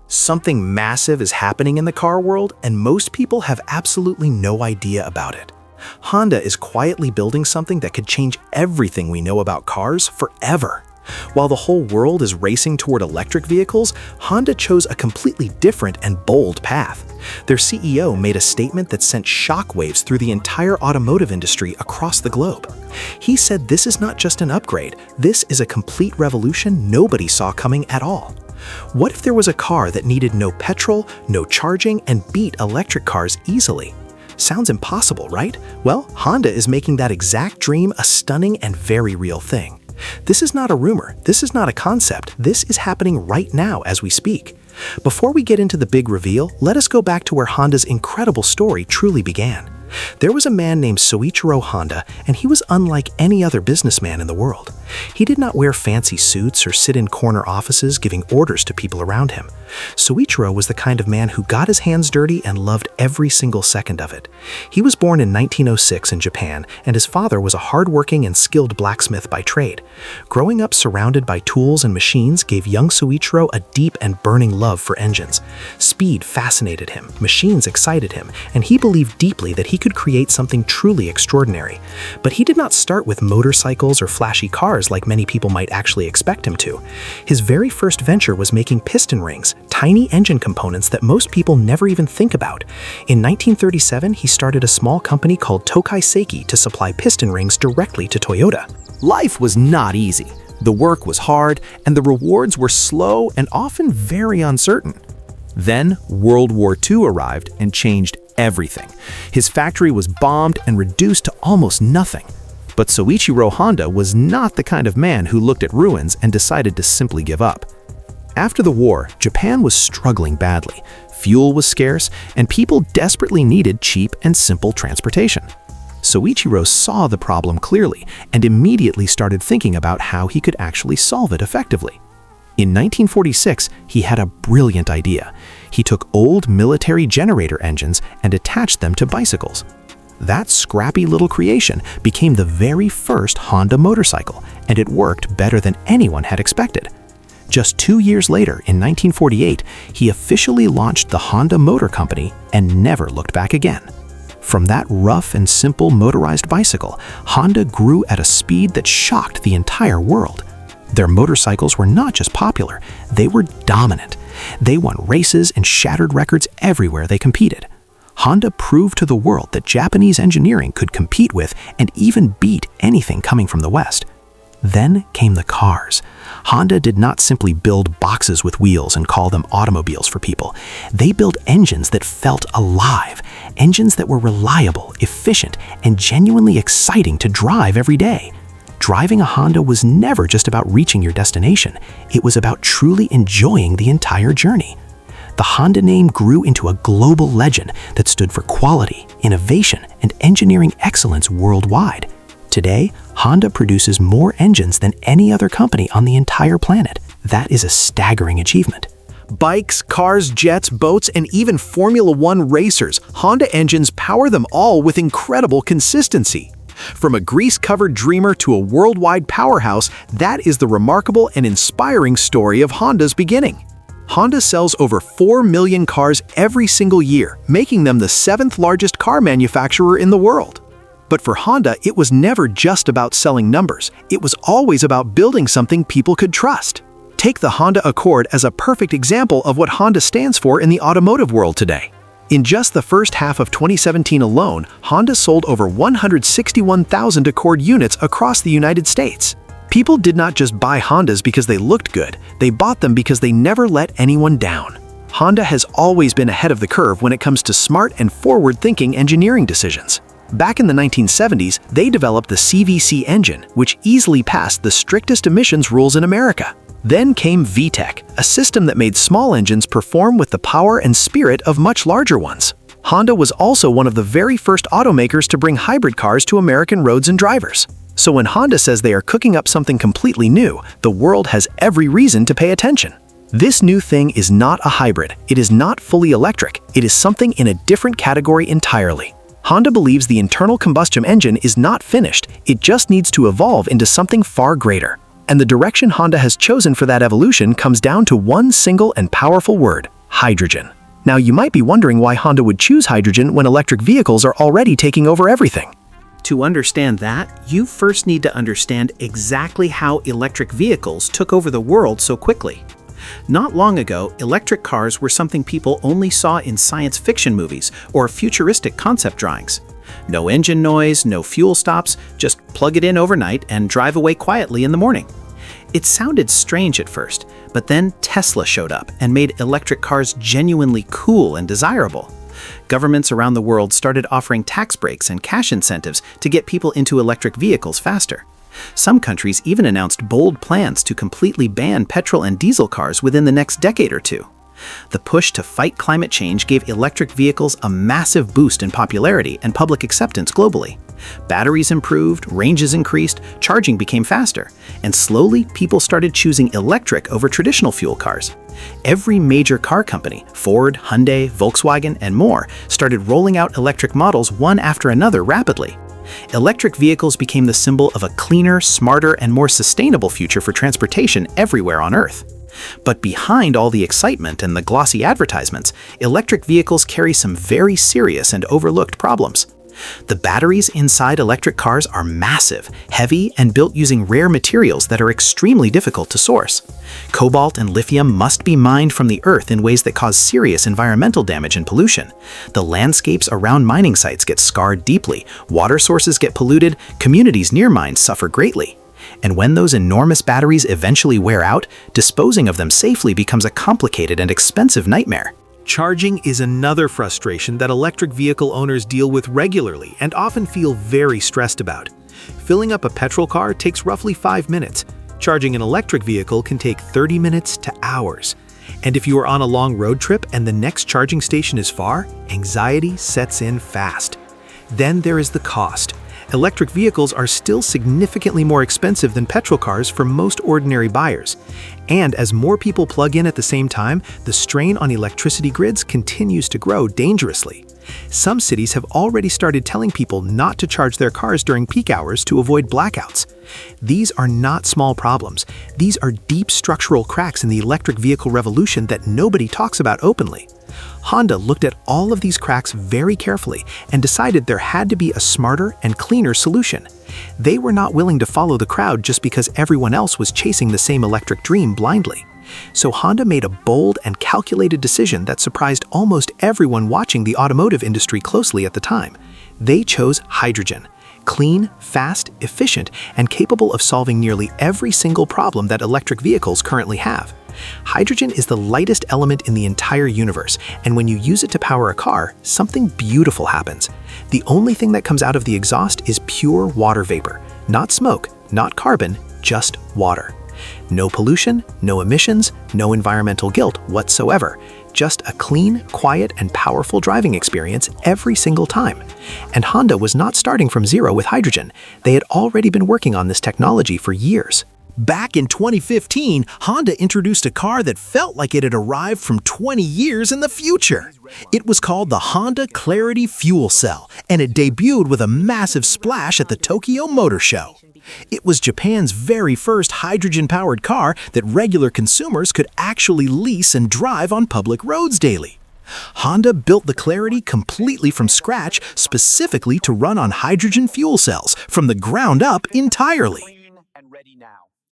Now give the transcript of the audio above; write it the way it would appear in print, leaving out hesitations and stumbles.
Something massive is happening in the car world, and most people have absolutely no idea about it. Honda is quietly building something that could change everything we know about cars forever. While the whole world is racing toward electric vehicles, Honda chose a completely different and bold path. Their CEO made a statement that sent shockwaves through the entire automotive industry across the globe. He said this is not just an upgrade, this is a complete revolution nobody saw coming at all. What if there was a car that needed no petrol, no charging, and beat electric cars easily? Sounds impossible, right? Well, Honda is making that exact dream a stunning and very real thing. This is not a rumor, this is not a concept, this is happening right now as we speak. Before we get into the big reveal, let us go back to where Honda's incredible story truly began. There was a man named Soichiro Honda, and he was unlike any other businessman in the world. He did not wear fancy suits or sit in corner offices giving orders to people around him. Soichiro was the kind of man who got his hands dirty and loved every single second of it. He was born in 1906 in Japan, and his father was a hardworking and skilled blacksmith by trade. Growing up surrounded by tools and machines gave young Soichiro a deep and burning love for engines. Speed fascinated him, machines excited him, and he believed deeply that he could create something truly extraordinary. But he did not start with motorcycles or flashy cars like many people might actually expect him to. His very first venture was making piston rings, tiny engine components that most people never even think about. In 1937, he started a small company called Tokai Seiki to supply piston rings directly to Toyota. Life was not easy. The work was hard, and the rewards were slow and often very uncertain. Then, World War II arrived and changed everything. His factory was bombed and reduced to almost nothing. But Soichiro Honda was not the kind of man who looked at ruins and decided to simply give up. After the war, Japan was struggling badly. Fuel was scarce, and people desperately needed cheap and simple transportation. Soichiro saw the problem clearly and immediately started thinking about how he could actually solve it effectively. In 1946, he had a brilliant idea. He took old military generator engines and attached them to bicycles. That scrappy little creation became the very first Honda motorcycle, and it worked better than anyone had expected. Just 2 years later, in 1948, he officially launched the Honda Motor Company and never looked back again. From that rough and simple motorized bicycle, Honda grew at a speed that shocked the entire world. Their motorcycles were not just popular, they were dominant. They won races and shattered records everywhere they competed. Honda proved to the world that Japanese engineering could compete with and even beat anything coming from the West. Then came the cars. Honda did not simply build boxes with wheels and call them automobiles for people. They built engines that felt alive, engines that were reliable, efficient, and genuinely exciting to drive every day. Driving a Honda was never just about reaching your destination. It was about truly enjoying the entire journey. The Honda name grew into a global legend that stood for quality, innovation, and engineering excellence worldwide. Today, Honda produces more engines than any other company on the entire planet. That is a staggering achievement. Bikes, cars, jets, boats, and even Formula One racers, Honda engines power them all with incredible consistency. From a grease-covered dreamer to a worldwide powerhouse, that is the remarkable and inspiring story of Honda's beginning. Honda sells over 4 million cars every single year, making them the 7th largest car manufacturer in the world. But for Honda, it was never just about selling numbers. It was always about building something people could trust. Take the Honda Accord as a perfect example of what Honda stands for in the automotive world today. In just the first half of 2017 alone, Honda sold over 161,000 Accord units across the United States. People did not just buy Hondas because they looked good, they bought them because they never let anyone down. Honda has always been ahead of the curve when it comes to smart and forward-thinking engineering decisions. Back in the 1970s, they developed the CVC engine, which easily passed the strictest emissions rules in America. Then came VTEC, a system that made small engines perform with the power and spirit of much larger ones. Honda was also one of the very first automakers to bring hybrid cars to American roads and drivers. So when Honda says they are cooking up something completely new, the world has every reason to pay attention. This new thing is not a hybrid, it is not fully electric, it is something in a different category entirely. Honda believes the internal combustion engine is not finished, it just needs to evolve into something far greater. And the direction Honda has chosen for that evolution comes down to one single and powerful word: hydrogen. Now, you might be wondering why Honda would choose hydrogen when electric vehicles are already taking over everything. To understand that, you first need to understand exactly how electric vehicles took over the world so quickly. Not long ago, electric cars were something people only saw in science fiction movies or futuristic concept drawings. No engine noise, no fuel stops, just plug it in overnight and drive away quietly in the morning. It sounded strange at first, but then Tesla showed up and made electric cars genuinely cool and desirable. Governments around the world started offering tax breaks and cash incentives to get people into electric vehicles faster. Some countries even announced bold plans to completely ban petrol and diesel cars within the next decade or two. The push to fight climate change gave electric vehicles a massive boost in popularity and public acceptance globally. Batteries improved, ranges increased, charging became faster, and slowly people started choosing electric over traditional fuel cars. Every major car company, Ford, Hyundai, Volkswagen, and more, started rolling out electric models one after another rapidly. Electric vehicles became the symbol of a cleaner, smarter, and more sustainable future for transportation everywhere on Earth. But behind all the excitement and the glossy advertisements, electric vehicles carry some very serious and overlooked problems. The batteries inside electric cars are massive, heavy, and built using rare materials that are extremely difficult to source. Cobalt and lithium must be mined from the earth in ways that cause serious environmental damage and pollution. The landscapes around mining sites get scarred deeply, water sources get polluted, communities near mines suffer greatly. And when those enormous batteries eventually wear out, disposing of them safely becomes a complicated and expensive nightmare. Charging is another frustration that electric vehicle owners deal with regularly and often feel very stressed about. Filling up a petrol car takes roughly 5 minutes. Charging an electric vehicle can take 30 minutes to hours. And if you are on a long road trip and the next charging station is far, anxiety sets in fast. Then there is the cost. Electric vehicles are still significantly more expensive than petrol cars for most ordinary buyers. And as more people plug in at the same time, the strain on electricity grids continues to grow dangerously. Some cities have already started telling people not to charge their cars during peak hours to avoid blackouts. These are not small problems. These are deep structural cracks in the electric vehicle revolution that nobody talks about openly. Honda looked at all of these cracks very carefully and decided there had to be a smarter and cleaner solution. They were not willing to follow the crowd just because everyone else was chasing the same electric dream blindly. So Honda made a bold and calculated decision that surprised almost everyone watching the automotive industry closely at the time. They chose hydrogen. Clean, fast, efficient, and capable of solving nearly every single problem that electric vehicles currently have. Hydrogen is the lightest element in the entire universe, and when you use it to power a car, something beautiful happens. The only thing that comes out of the exhaust is pure water vapor. Not smoke, not carbon, just water. No pollution, no emissions, no environmental guilt whatsoever. Just a clean, quiet, and powerful driving experience every single time. And Honda was not starting from zero with hydrogen. They had already been working on this technology for years. Back in 2015, Honda introduced a car that felt like it had arrived from 20 years in the future. It was called the Honda Clarity Fuel Cell, and it debuted with a massive splash at the Tokyo Motor Show. It was Japan's very first hydrogen-powered car that regular consumers could actually lease and drive on public roads daily. Honda built the Clarity completely from scratch, specifically to run on hydrogen fuel cells, from the ground up entirely. And ready now.